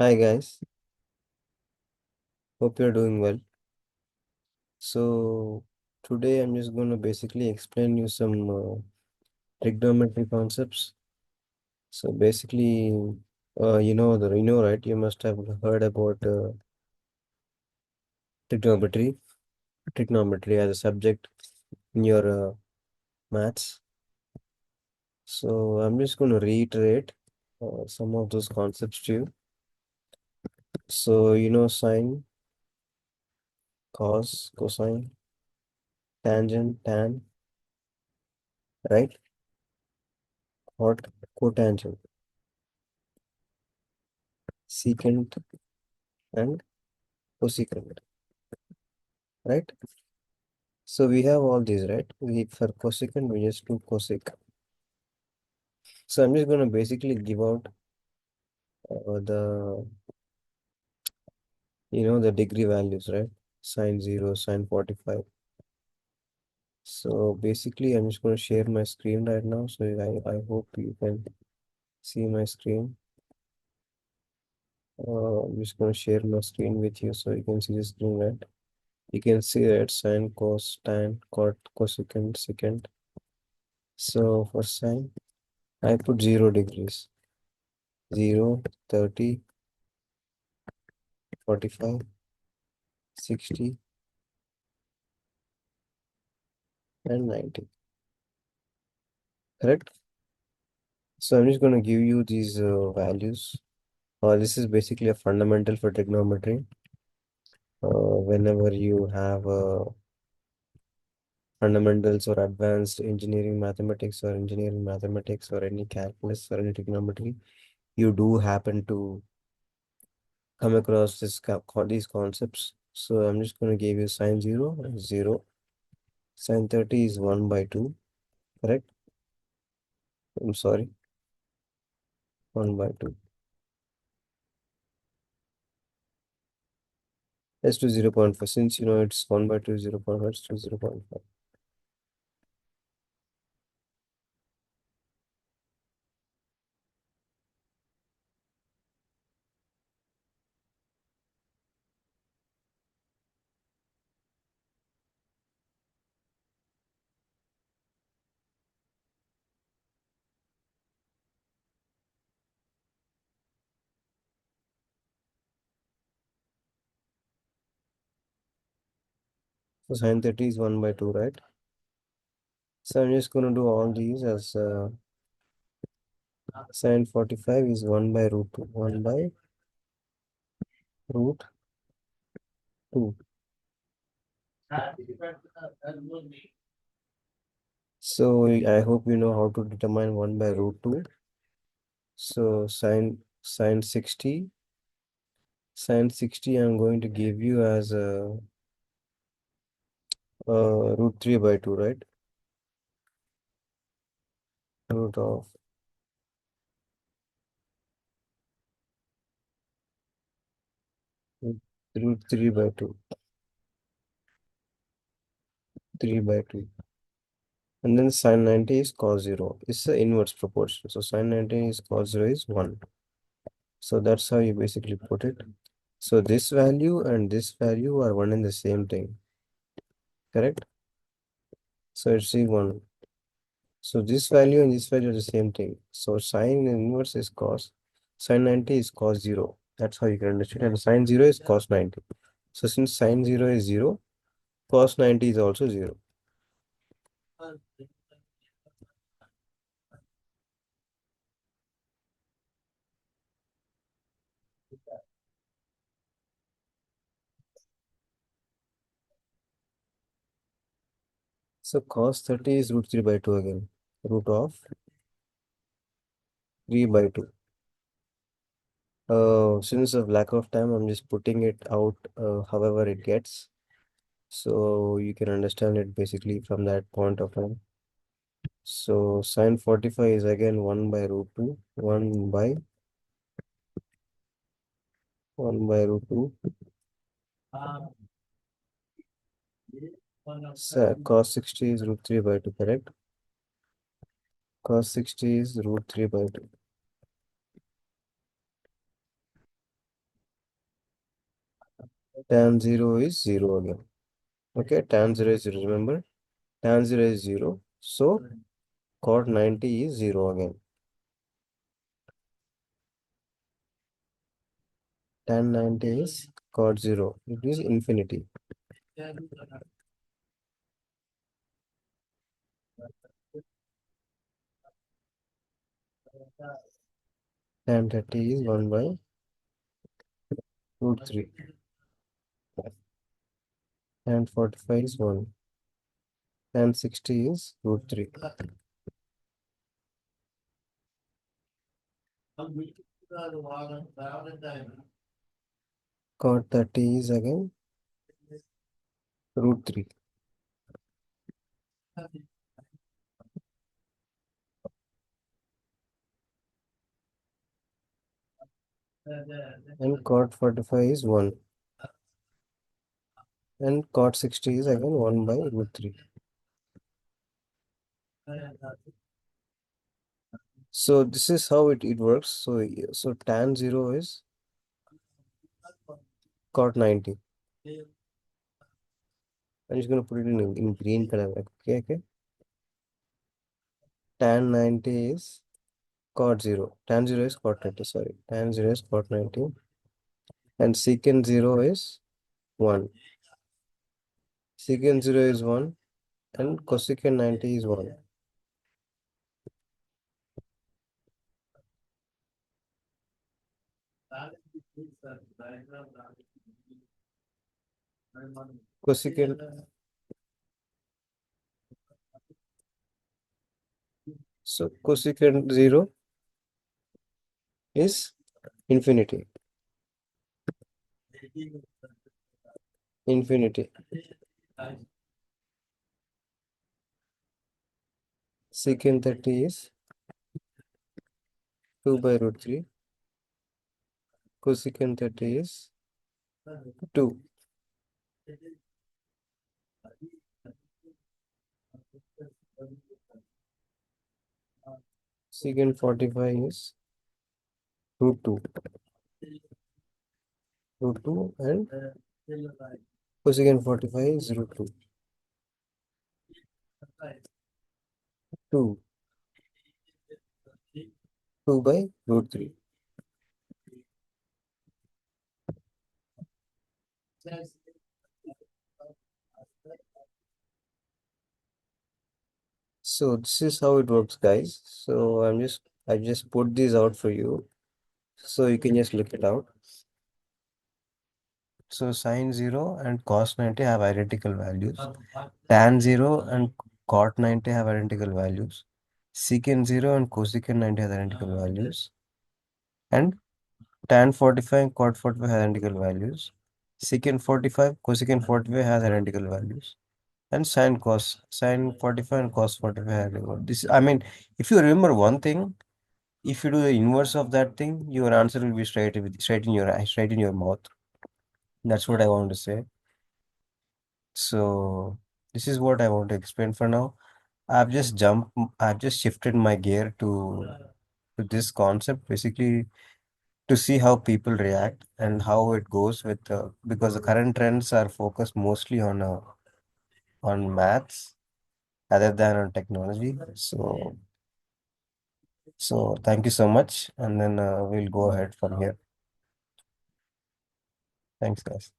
Hi guys, hope you're doing well. So today I'm just going to basically explain you some trigonometry concepts. So basically, right? You must have heard about trigonometry, trigonometry as a subject in your maths. So I'm just going to reiterate some of those concepts to you. So sine, cos, cosine, tangent, tan, right? Cot, cotangent, secant, and cosecant, right? So we have all these, right? We for cosecant, we just do cosec. So I'm just going to basically give out the the degree values, right? Sine 0, sine 45. So basically, I'm just going to share my screen right now. So I hope you can see my screen. I'm just going to share my screen with you so you can see the screen, right? You can see that sine, cos, tan, cot, cosecant, secant. So for sine, I put 0 degrees. 0, 30, 45, 60, and 90. Correct? So I'm just going to give you these values. This is basically a fundamental for trigonometry. Whenever you have fundamentals or advanced engineering mathematics or engineering mathematics or any calculus or any trigonometry, you do happen to come across these concepts. So I'm just going to give you sine 0 is 0. Sine 30 is 1 by 2. Correct? I'm sorry. 1 by 2. Let's do 0.5. Since it's 1 by 2 is 0.5, let's do 0.5. So sine 30 is 1 by 2, right? So I'm just going to do all these as sine 45 is 1 by root 2. 1 by root 2. So I hope you know how to determine 1 by root 2. So sine 60. Sine 60 I'm going to give you as root 3 by 2, right? Root of root 3 by 2. 3 by 2. And then sine 90 is cos 0. It's the inverse proportion. So sine 90 is cos 0 is 1. So that's how you basically put it. So this value and this value are one and the same thing. Correct? So it's C1. So this value and this value are the same thing. So sine inverse is cos. Sine 90 is cos 0. That's how you can understand. And sine 0 is cos 90. So since sine 0 is 0, cos 90 is also 0. So cos 30 is root 3 by 2 again. Root of 3 by 2. Since of lack of time, I'm just putting it out however it gets. So you can understand it basically from that point of time. So sine 45 is again 1 by root 2. 1 by root 2. So cos 60 is root 3 by 2, correct? Cos 60 is root 3 by 2. Tan 0 is 0 again. Okay, tan 0 is 0. Remember, tan 0 is 0. So cot 90 is 0 again. Tan 90 is cot 0. It is infinity. Tan 30 is 1 by root 3. Tan 45 is 1. Tan 60 is root 3. Cot 30 is again root 3. And cot 45 is 1. And cot 60 is again 1 by root 3. So this is how it works. So tan 0 is cot 90. I'm just going to put it in green color. Okay, okay. Tan 90 is cot 0. Tan 0 is cot 90. Sorry. Tan 0 is cot 90. And secant 0 is 1. Secant 0 is 1. And cosecant 90 is 1. Cosecant, so cosecant 0 is infinity. Infinity. Secant 30 is 2 by root 3. Cosecant 30 is 2. Secant 45 is root 2. Root 2 and cosecant 45 is root 2. 2. 2 by root 3. So this is how it works, guys. So I just put these out for you. So you can just look it out. So sine 0 and cos 90 have identical values. Tan 0 and cot 90 have identical values. Secant 0 and cosecant 90 have identical values. And tan 45 and cot 45 have identical values. Secant 45, cosecant 45 has identical values. And sine 45 and cos 45 have identical. This, I mean, if you remember one thing, if you do the inverse of that thing, your answer will be straight in your mouth. That's what I want to say. So this is what I want to explain for now. I've just shifted my gear to this concept basically to see how people react and how it goes with because the current trends are focused mostly on maths rather than on technology. So thank you so much, and then we'll go ahead from here. Thanks, guys.